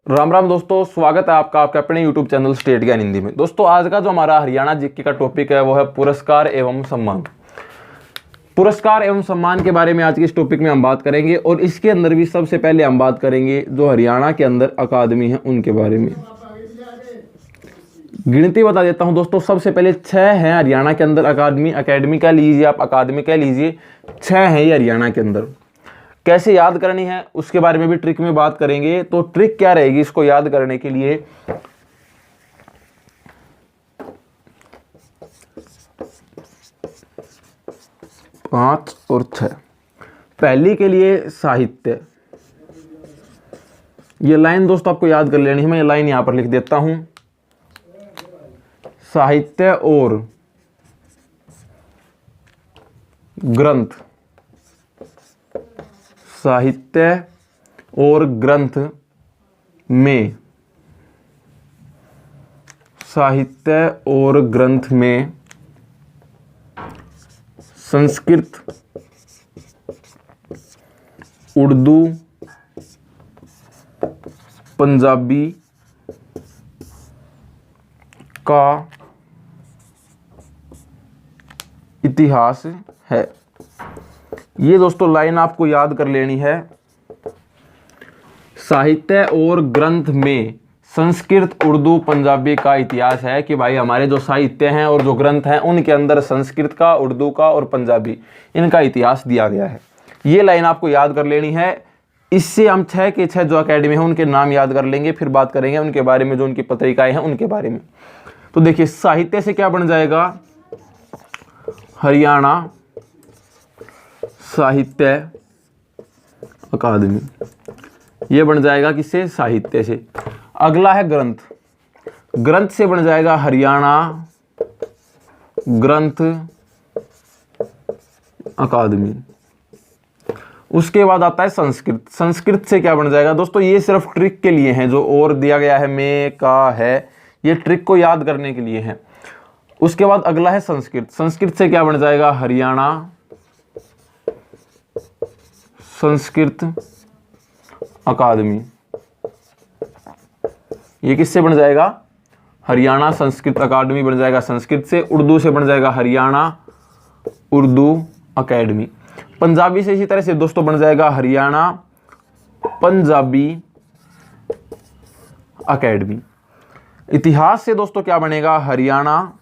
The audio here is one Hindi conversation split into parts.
राम राम दोस्तों, स्वागत है आपका आपके अपने YouTube चैनल स्टेट ज्ञान हिंदी में। दोस्तों आज का जो हमारा हरियाणा जीके का टॉपिक है वो है पुरस्कार एवं सम्मान। पुरस्कार एवं सम्मान के बारे में आज के इस टॉपिक में हम बात करेंगे और इसके अंदर भी सबसे पहले हम बात करेंगे जो हरियाणा के अंदर अकादमी है उनके बारे में। गिनती बता देता हूं दोस्तों, सबसे पहले 6 हैं हरियाणा के अंदर अकादमी। अकेडमी कह लीजिए, आप अकादमी कह लीजिए, 6 हैं ये हरियाणा के अंदर। कैसे याद करनी है उसके बारे में भी ट्रिक में बात करेंगे। तो ट्रिक क्या रहेगी इसको याद करने के लिए, पांच और 6। पहली के लिए साहित्य, ये लाइन दोस्तों आपको याद कर लेनी है। मैं ये लाइन यहां पर लिख देता हूं, साहित्य और ग्रंथ, साहित्य और ग्रंथ में, साहित्य और ग्रंथ में संस्कृत, उर्दू, पंजाबी का इतिहास है। ये दोस्तों लाइन आपको याद कर लेनी है। साहित्य और ग्रंथ में संस्कृत, उर्दू, पंजाबी का इतिहास है कि भाई हमारे जो साहित्य हैं और जो ग्रंथ हैं उनके अंदर संस्कृत का, उर्दू का और पंजाबी इनका इतिहास दिया गया है। ये लाइन आपको याद कर लेनी है। इससे हम 6 के 6 जो अकेडमी हैं उनके नाम याद कर लेंगे, फिर बात करेंगे उनके बारे में, जो उनकी पत्रिकाएं हैं उनके बारे में। तो देखिए, साहित्य से क्या बन जाएगा, हरियाणा साहित्य अकादमी, ये बन जाएगा किससे, साहित्य से। अगला है ग्रंथ, ग्रंथ से बन जाएगा हरियाणा ग्रंथ अकादमी। उसके बाद आता है संस्कृत, संस्कृत से क्या बन जाएगा दोस्तों, ये सिर्फ ट्रिक के लिए हैं, जो और दिया गया है में का है, ये ट्रिक को याद करने के लिए है। उसके बाद अगला है संस्कृत, संस्कृत से क्या बन जाएगा, हरियाणा संस्कृत अकादमी। ये किससे बन जाएगा, हरियाणा संस्कृत अकादमी बन जाएगा संस्कृत से। उर्दू से बन जाएगा हरियाणा उर्दू अकेडमी। पंजाबी से इसी तरह से दोस्तों बन जाएगा हरियाणा पंजाबी अकेडमी। इतिहास से दोस्तों क्या बनेगा, हरियाणा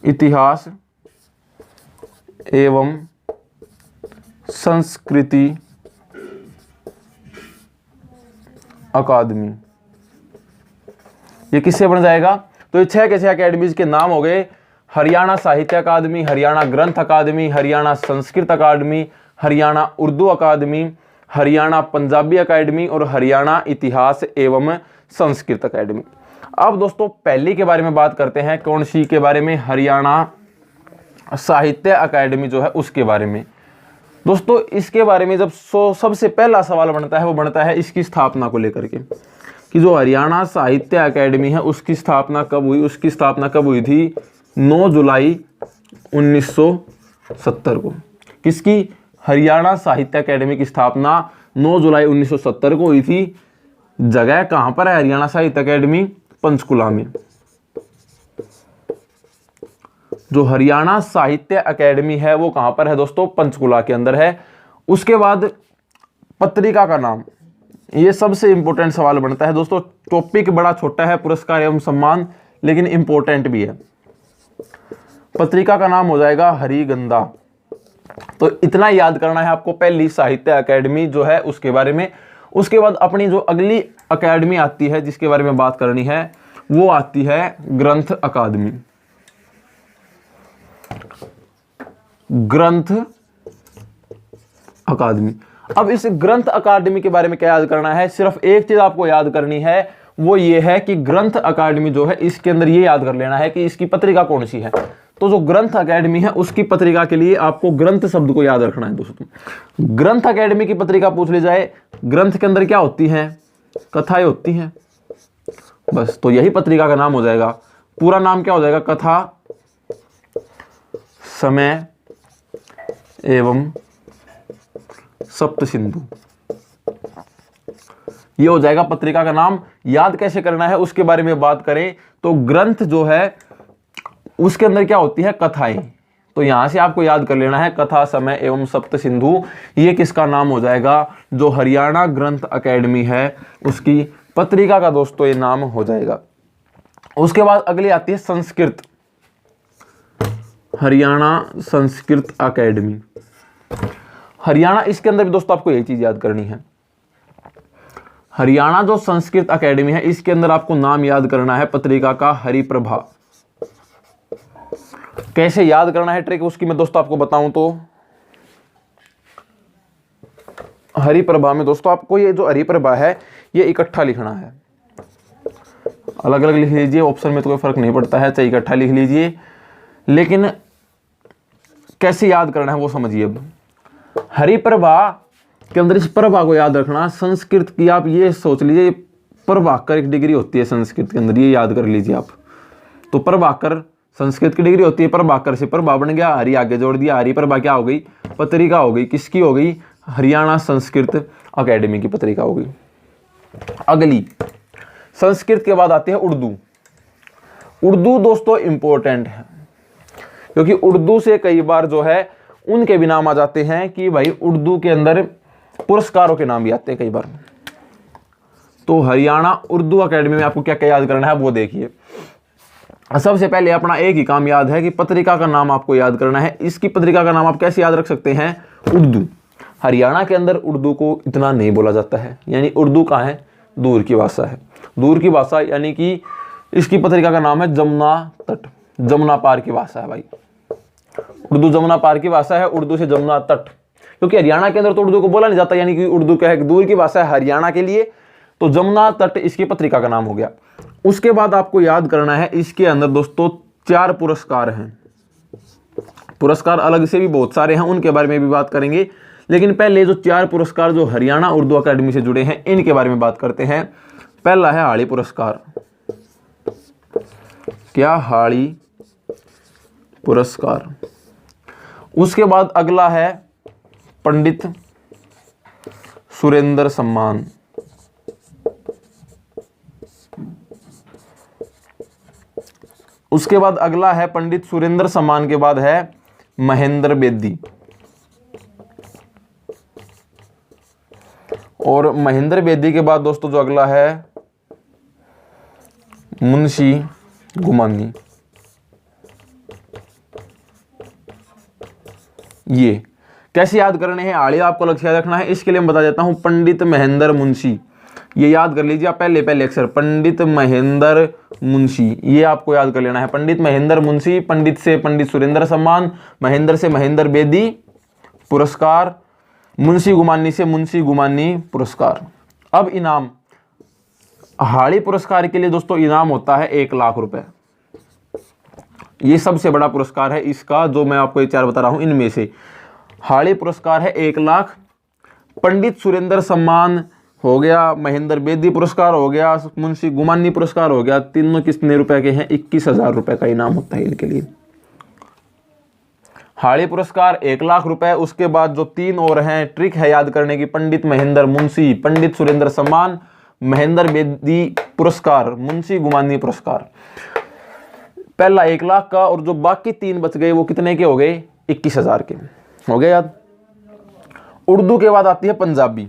इतिहास एवं संस्कृति अकादमी। ये किससे बन जाएगा, तो ये 6 के 6 अकेडमीज के नाम हो गए। हरियाणा साहित्य अकादमी, हरियाणा ग्रंथ अकादमी, हरियाणा संस्कृत अकादमी, हरियाणा उर्दू अकादमी, हरियाणा पंजाबी अकादमी और हरियाणा इतिहास एवं संस्कृत अकादमी। अब दोस्तों पहली के बारे में बात करते हैं, कौन सी के बारे में, हरियाणा साहित्य अकादमी जो है उसके बारे में। दोस्तों इसके बारे में जब सबसे पहला सवाल बनता है वो बनता है इसकी स्थापना को लेकर के, कि जो हरियाणा साहित्य अकादमी है उसकी स्थापना कब हुई। उसकी स्थापना कब हुई थी, 9 जुलाई 1970 को। किसकी, हरियाणा साहित्य अकादमी की स्थापना 9 जुलाई 1970 को हुई थी। जगह कहां पर है हरियाणा साहित्य अकादमी, पंचकुला में। जो हरियाणा साहित्य अकादमी है वो कहां पर है दोस्तों, पंचकुला के अंदर है। उसके बाद पत्रिका का नाम, ये सबसे इंपॉर्टेंट सवाल बनता है दोस्तों। टॉपिक बड़ा छोटा है, पुरस्कार एवं सम्मान, लेकिन इंपॉर्टेंट भी है। पत्रिका का नाम हो जाएगा हरिगंधा। तो इतना याद करना है आपको पहली साहित्य अकादमी जो है उसके बारे में। उसके बाद अपनी जो अगली अकादमी आती है जिसके बारे में बात करनी है वो आती है ग्रंथ अकादमी। ग्रंथ अकादमी। अब इस ग्रंथ अकादमी के बारे में क्या याद करना है, सिर्फ एक चीज आपको याद करनी है, वो ये है कि ग्रंथ अकादमी जो है इसके अंदर ये याद कर लेना है कि इसकी पत्रिका कौन सी है। तो जो ग्रंथ अकादमी है उसकी पत्रिका के लिए आपको ग्रंथ शब्द को याद रखना है दोस्तों। ग्रंथ अकादमी की पत्रिका पूछ ली जाए, ग्रंथ के अंदर क्या होती हैं, कथाएं होती हैं, बस। तो यही पत्रिका का नाम हो जाएगा। पूरा नाम क्या हो जाएगा, कथा समय एवं सप्त सिंधु। ये हो जाएगा पत्रिका का नाम। याद कैसे करना है उसके बारे में बात करें तो ग्रंथ जो है उसके अंदर क्या होती है, कथाएं। तो यहां से आपको याद कर लेना है कथा समय एवं सप्त सिंधु, ये किसका नाम हो जाएगा, जो हरियाणा ग्रंथ अकेडमी है उसकी पत्रिका का दोस्तों ये नाम हो जाएगा। उसके बाद अगली आती है संस्कृत, हरियाणा संस्कृत अकेडमी। हरियाणा, इसके अंदर भी दोस्तों आपको यही चीज याद करनी है। हरियाणा जो संस्कृत अकेडमी है इसके अंदर आपको नाम याद करना है पत्रिका का हरिप्रभा। कैसे याद करना है ट्रिक उसकी मैं दोस्तों आपको बताऊं तो हरिप्रभा में दोस्तों आपको ये जो हरिप्रभा है ये इकट्ठा लिखना है, अलग अलग लिख लीजिए, ऑप्शन में तो कोई फर्क नहीं पड़ता है, चाहे इकट्ठा लिख लीजिए, लेकिन कैसे याद करना है वो समझिए। अब हरिप्रभा के अंदर इस प्रभा को याद रखना। संस्कृत की आप ये सोच लीजिए प्रभाकर एक डिग्री होती है संस्कृत के अंदर, ये याद कर लीजिए आप। तो प्रभाकर संस्कृत की डिग्री होती है, प्रभाकर से प्रभा बन गया, हरि आगे जोड़ दिया, हरिप्रभा क्या हो गई, पत्रिका हो गई। किसकी हो गई, हरियाणा संस्कृत अकेडमी की पत्रिका हो गई। अगली संस्कृत के बाद आती है उर्दू। उर्दू दोस्तों इंपॉर्टेंट है क्योंकि उर्दू से कई बार जो है उनके भी नाम आ जाते हैं कि भाई उर्दू के अंदर पुरस्कारों के नाम भी आते हैं कई बार। तो हरियाणा उर्दू अकेडमी में आपको क्या क्या याद करना है वो देखिए। सबसे पहले अपना एक ही काम याद है कि पत्रिका का नाम आपको याद करना है। इसकी पत्रिका का नाम आप कैसे याद रख सकते हैं, उर्दू। हरियाणा के अंदर उर्दू को इतना नहीं बोला जाता है, यानी उर्दू कहाँ है, दूर की भाषा है, दूर की भाषा, यानी कि इसकी पत्रिका का नाम है जमुना तट, जमुना पार की भाषा है भाई। उर्दू जमुना पार की भाषा है, उर्दू से जमुना तट, क्योंकि हरियाणा के अंदर तो उर्दू को बोला नहीं जाता, यानी कि उर्दू क्या है, दूर की भाषा है हरियाणा के लिए, तो जमुना तट इसकी पत्रिका का नाम हो गया। उसके बाद आपको याद करना है इसके अंदर दोस्तों 4 पुरस्कार हैं। पुरस्कार अलग से भी बहुत सारे हैं, उनके बारे में भी बात करेंगे, लेकिन पहले जो 4 पुरस्कार जो हरियाणा उर्दू अकेडमी से जुड़े हैं इनके बारे में बात करते हैं। पहला है हाड़ी पुरस्कार। क्या, हाड़ी पुरस्कार। उसके बाद अगला है पंडित सुरेंद्र सम्मान। उसके बाद अगला है पंडित सुरेंद्र सम्मान के बाद है महेंद्र बेदी, और महेंद्र बेदी के बाद दोस्तों जो अगला है मुंशी गुमानी। ये कैसे याद करने हैं, आड़े आपको लक्ष्य याद रखना है, इसके लिए मैं बता देता हूं। पंडित महेंद्र मुंशी, ये याद कर लीजिए आप, पहले अक्षर पंडित महेंद्र मुंशी, ये आपको याद कर लेना है। पंडित महेंद्र मुंशी, पंडित से पंडित सुरेंद्र सम्मान, महेंद्र से महेंद्र बेदी पुरस्कार, मुंशी गुमानी से मुंशी गुमानी पुरस्कार। अब इनाम, हाड़ी पुरस्कार के लिए दोस्तों इनाम होता है 1 लाख रुपए। ये सबसे बड़ा पुरस्कार है इसका, जो मैं आपको ये 4 बता रहा हूं इनमें से। हाड़ी पुरस्कार है 1 लाख, पंडित सुरेंद्र सम्मान हो गया, महेंद्र बेदी पुरस्कार हो गया, मुंशी गुमानी पुरस्कार हो गया, तीनों कितने रुपए के हैं, 21,000 रुपए का इनाम होता है इनके लिए। हाड़ी पुरस्कार 1 लाख रुपए। उसके बाद जो 3 और हैं, ट्रिक है याद करने की, पंडित महेंद्र मुंशी, पंडित सुरेंद्र सम्मान, महेंद्र बेदी पुरस्कार, मुंशी गुमानी पुरस्कार। पहला 1 लाख का, और जो बाकी 3 बच गए वो कितने के हो गए, 21,000 के हो गए याद। उर्दू के बाद आती है पंजाबी।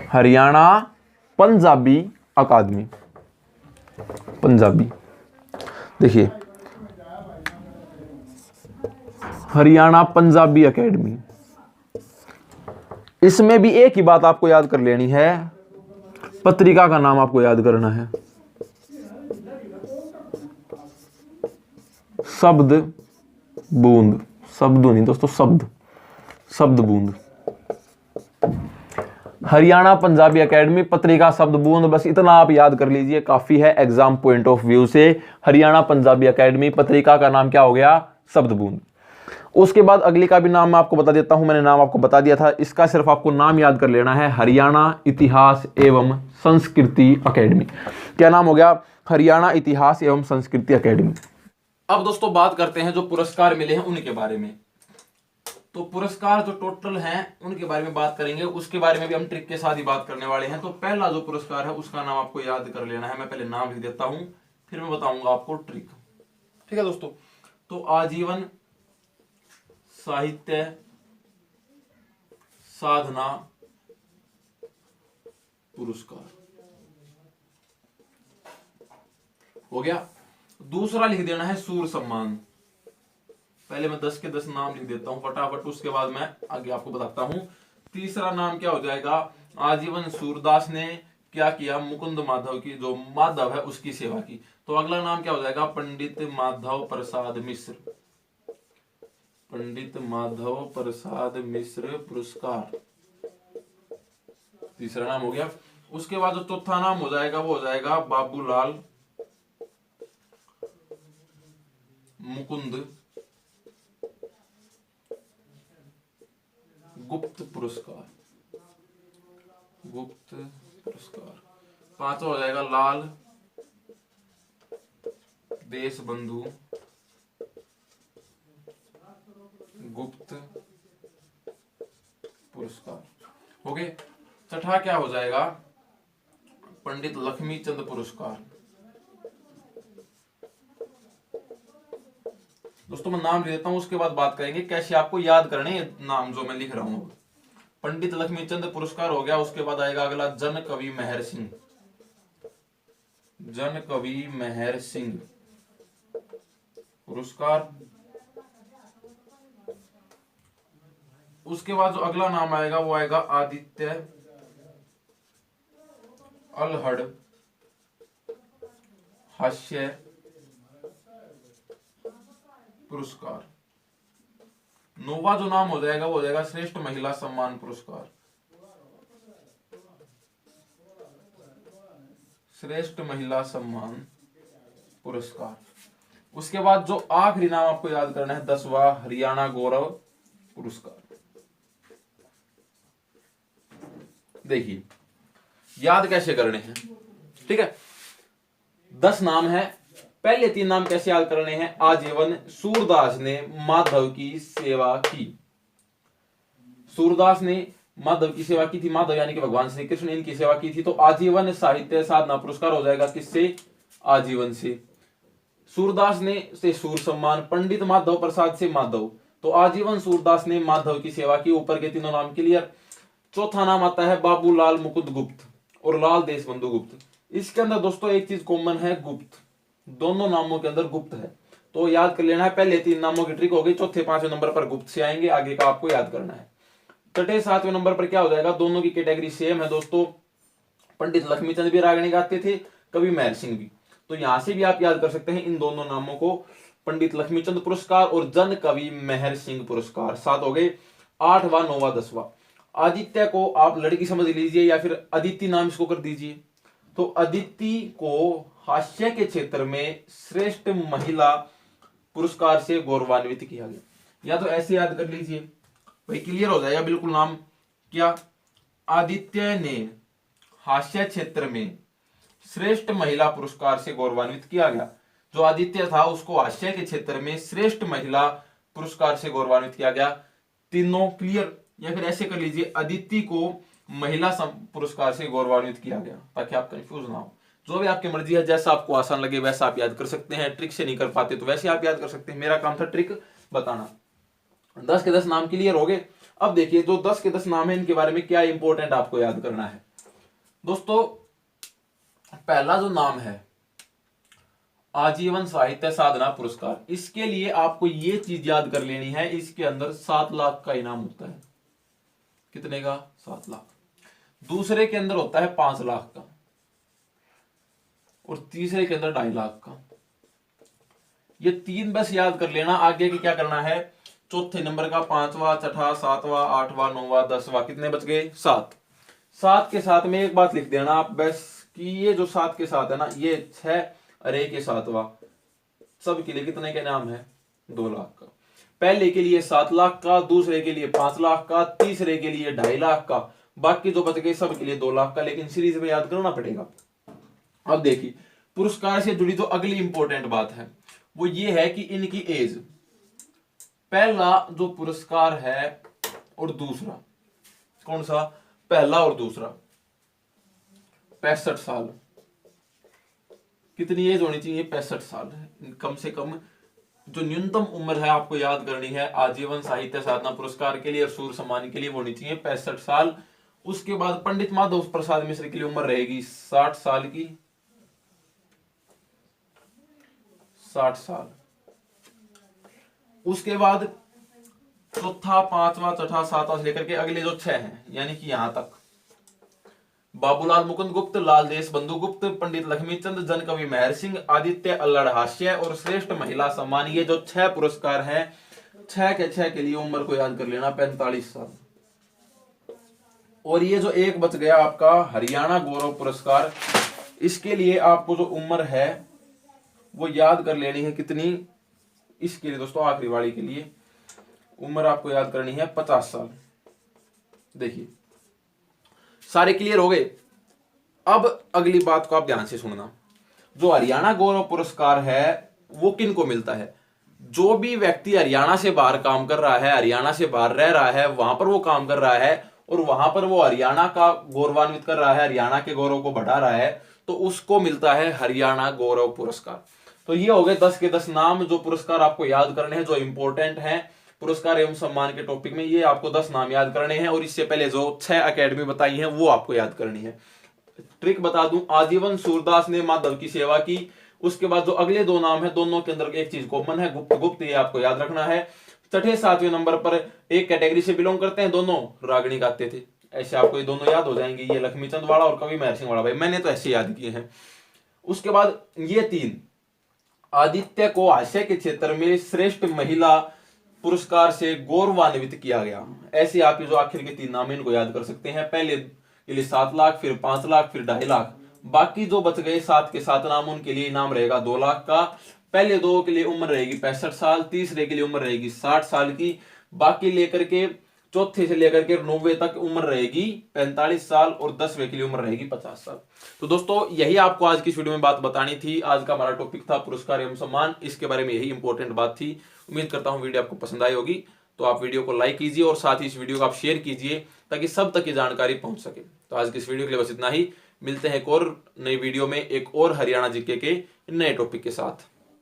हरियाणा पंजाबी अकादमी। पंजाबी देखिए, हरियाणा पंजाबी अकेडमी, इसमें भी एक ही बात आपको याद कर लेनी है, पत्रिका का नाम आपको याद करना है। शब्द बूंद, शब्द नहीं दोस्तों, शब्द बूंद। हरियाणा पंजाबी अकेडमी पत्रिका शब्द बूंद, बस इतना आप याद कर लीजिए, काफी है एग्जाम पॉइंट ऑफ व्यू से। हरियाणा पंजाबी अकेडमी पत्रिका का नाम क्या हो गया, शब्द बूंद। उसके बाद अगली का भी नाम मैं आपको बता देता हूं, मैंने नाम आपको बता दिया था, इसका सिर्फ आपको नाम याद कर लेना है, हरियाणा इतिहास एवं संस्कृति अकेडमी। क्या नाम हो गया, हरियाणा इतिहास एवं संस्कृति अकेडमी। अब दोस्तों बात करते हैं जो पुरस्कार मिले हैं उनके बारे में। तो पुरस्कार जो टोटल हैं उनके बारे में बात करेंगे, उसके बारे में भी हम ट्रिक के साथ ही बात करने वाले हैं। तो पहला जो पुरस्कार है उसका नाम आपको याद कर लेना है। मैं पहले नाम लिख देता हूं, फिर मैं बताऊंगा आपको ट्रिक। ठीक है दोस्तों, तो आजीवन साहित्य साधना पुरस्कार हो गया। दूसरा लिख देना है सूर सम्मान। पहले मैं 10 के 10 नाम लिख देता हूं फटाफट, उसके बाद मैं आगे आपको बताता हूं। तीसरा नाम क्या हो जाएगा, आजीवन सूरदास ने क्या किया, मुकुंद माधव की, जो माधव है उसकी सेवा की। तो अगला नाम क्या हो जाएगा, पंडित माधव प्रसाद मिश्र, पंडित माधव प्रसाद मिश्र पुरस्कार, तीसरा नाम हो गया। उसके बाद जो चौथा नाम हो जाएगा वो हो जाएगा बाबूलाल मुकुंद गुप्त पुरस्कार, गुप्त पुरस्कार। पांचवा हो जाएगा लाल देश बंधु गुप्त पुरस्कार हो गए। छठा क्या हो जाएगा, पंडित लक्ष्मी चंद पुरस्कार। दोस्तों मैं नाम ले लेता हूं, उसके बाद बात करेंगे कैसे आपको याद करने नाम जो मैं लिख रहा हूं। पंडित लक्ष्मी चंद पुरस्कार हो गया। उसके बाद आएगा अगला जन कवि मेहर सिंह, जन कवि मेहर सिंह पुरस्कार। उसके बाद जो अगला नाम आएगा वो आएगा आदित्य अलहड़ हास्य पुरस्कार। नौवा जो नाम हो जाएगा वो हो जाएगा श्रेष्ठ महिला सम्मान पुरस्कार, श्रेष्ठ महिला सम्मान पुरस्कार। उसके बाद जो आखिरी नाम आपको याद करना है 10वां हरियाणा गौरव पुरस्कार। देखिए याद कैसे करने हैं, ठीक है। 10 नाम है, पहले 3 नाम कैसे याद करने हैं, आजीवन सूरदास ने माधव की सेवा की, सूरदास ने माधव की सेवा की थी, माधव यानी कि भगवान श्री कृष्ण ने इनकी सेवा की थी। तो आजीवन साहित्य साधना पुरस्कार हो जाएगा किससे, आजीवन से। सूरदास ने से सूर सम्मान, पंडित माधव प्रसाद से माधव, तो आजीवन सूरदास ने माधव की सेवा की। ऊपर के तीनों नाम क्लियर। चौथा नाम आता है बाबूलाल मुकुंद गुप्त और लाल देशबंधु गुप्त। इसके अंदर दोस्तों एक चीज कॉमन है, गुप्त, दोनों नामों के अंदर गुप्त है, तो याद कर लेना है। पहले 3 नामों की ट्रिक हो गई, चौथे 5वें नंबर पर गुप्त से आएंगे, आगे का आपको याद करना है। छठे 7वें नंबर पर क्या हो जाएगा, दोनों की कैटेगरी सेम है दोस्तों। पंडित लक्ष्मीचंद भी रागणी गाते थे, कवि मेहर सिंह भी, तो यहां से भी आप याद कर सकते हैं इन दोनों नामों को, पंडित लक्ष्मीचंद पुरस्कार और जन कवि मेहर सिंह पुरस्कार। 7 हो गए। 8वां 9वां 10वां। आदित्य को आप लड़की समझ लीजिए या फिर अदिति नाम इसको कर दीजिए। तो अदिति को हास्य के क्षेत्र में श्रेष्ठ महिला पुरस्कार से गौरवान्वित किया गया, या तो ऐसे याद कर लीजिए, भाई क्लियर हो जाएगा बिल्कुल। नाम क्या, आदित्य ने हास्य क्षेत्र में श्रेष्ठ महिला पुरस्कार से गौरवान्वित किया गया। जो आदित्य था उसको हास्य के क्षेत्र में श्रेष्ठ महिला पुरस्कार से गौरवान्वित किया गया। तीनों क्लियर। या फिर ऐसे कर लीजिए, अदिति को महिला पुरस्कार से गौरवान्वित किया गया, ताकि आप कंफ्यूज ना हो। जो भी आपकी मर्जी है, जैसा आपको आसान लगे वैसा आप याद कर सकते हैं। ट्रिक से नहीं कर पाते तो वैसे आप याद कर सकते हैं, मेरा काम था ट्रिक बताना। 10 के 10 नाम क्लियर हो गए। अब देखिए जो 10 के 10 नाम है इनके बारे में क्या इंपॉर्टेंट आपको याद करना है दोस्तों। पहला जो नाम है आजीवन साहित्य साधना पुरस्कार, इसके लिए आपको ये चीज याद कर लेनी है, इसके अंदर 7 लाख का इनाम होता है। कितने का, 7 लाख। दूसरे के अंदर होता है 5 लाख का और तीसरे के अंदर 2.5 लाख का। ये 3 बस याद कर लेना। आगे की क्या करना है, चौथे नंबर का 5वां, छठा, 7वां, 8वां, 9वां, 10वां, कितने बच गए, 7। 7 के साथ में एक बात लिख देना आप बस कि ये जो 7 के साथ है ना, ये 6 और 1 के 7वां, सब के लिए कितने का नाम है, 2 लाख का। पहले के लिए 7 लाख का, दूसरे के लिए 5 लाख का, तीसरे के लिए 2.5 लाख का, बाकी जो बच गए सब के लिए 2 लाख का। लेकिन सीरीज में याद करना पड़ेगा। अब देखिए पुरस्कार से जुड़ी जो अगली इंपॉर्टेंट बात है वो ये है कि इनकी एज, पहला जो पुरस्कार है और दूसरा, कौन सा, पहला और दूसरा, 65 साल। कितनी एज होनी चाहिए, 65 साल कम से कम। जो न्यूनतम उम्र है आपको याद करनी है आजीवन साहित्य साधना पुरस्कार के लिए और सूर्य सम्मान के लिए, वो होनी चाहिए 65 साल। उसके बाद पंडित माधव प्रसाद मिश्र की उम्र रहेगी 60 साल की, 60 साल। उसके बाद चौथा, पांचवा, छठा, सातवां से लेकर के अगले जो 6 हैं, यानी कि यहां तक बाबूलाल मुकुंद गुप्त, लाल देश बंधु गुप्त, पंडित लक्ष्मीचंद, जन कवि मेहर सिंह, आदित्य अल्लड़ हास्य और श्रेष्ठ महिला सम्मान, ये जो 6 पुरस्कार हैं, 6 के 6 के लिए उम्र को याद कर लेना 45 साल। और ये जो एक बच गया आपका हरियाणा गौरव पुरस्कार, इसके लिए आपको जो उम्र है वो याद कर लेनी है कितनी, इसके लिए दोस्तों आखिरी वाली के लिए उम्र आपको याद करनी है 50 साल। देखिए सारे क्लियर हो गए। अब अगली बात को आप ध्यान से सुनना, जो हरियाणा गौरव पुरस्कार है वो किन को मिलता है, जो भी व्यक्ति हरियाणा से बाहर काम कर रहा है, हरियाणा से बाहर रह रहा है, वहां पर वो काम कर रहा है और वहां पर वो हरियाणा का गौरवान्वित कर रहा है, हरियाणा के गौरव को बढ़ा रहा है, तो उसको मिलता है हरियाणा गौरव पुरस्कार। तो ये हो गए 10 के 10 नाम, जो पुरस्कार आपको याद करने हैं, जो इंपॉर्टेंट हैं पुरस्कार एवं सम्मान के टॉपिक में। ये आपको 10 नाम याद करने हैं और इससे पहले जो 6 अकेडमी बताई हैं वो आपको याद करनी है। ट्रिक बता दूं, आजीवन सूरदास ने माधव की सेवा की। उसके बाद जो अगले 2 नाम है, दोनों के अंदर एक चीज कॉमन है, गुप्त गुप्त, ये आपको याद रखना है। छठे 7वें नंबर पर एक कैटेगरी से बिलोंग करते हैं, दोनों रागनी गाते थे। ऐसे आपको ये दोनों याद हो जाएंगे, ये लक्ष्मीचंद वाला और कवि मेहर सिंह वाला, भाई मैंने तो ऐसे याद किए हैं। उसके बाद ये 3, आदित्य को हास्य के क्षेत्र में श्रेष्ठ महिला पुरस्कार से गौरवान्वित किया गया। ऐसे आप जो आखिर के 3 नाम इनको याद कर सकते हैं। पहले के लिए 7 लाख, फिर 5 लाख, फिर 2.5 लाख। बाकी जो बच गए 7 के 7 नाम, उनके लिए इनाम रहेगा 2 लाख का। पहले 2 के लिए उम्र रहेगी 65 साल, तीसरे के लिए उम्र रहेगी 60 साल की, बाकी लेकर के चौथे से लेकर के 9वें तक उम्र रहेगी 45 साल और 10वें के लिए उम्र रहेगी 50 साल। तो दोस्तों यही आपको आज की इस वीडियो में बात बतानी थी। आज का हमारा टॉपिक था पुरस्कार एवं सम्मान, इसके बारे में यही इंपॉर्टेंट बात थी। उम्मीद करता हूं वीडियो आपको पसंद आई होगी, तो आप वीडियो को लाइक कीजिए और साथ ही इस वीडियो को आप शेयर कीजिए ताकि सब तक ये जानकारी पहुंच सके। तो आज की इस वीडियो के लिए बस इतना ही, मिलते हैं एक और नई वीडियो में एक और हरियाणा जीके के नए टॉपिक के साथ।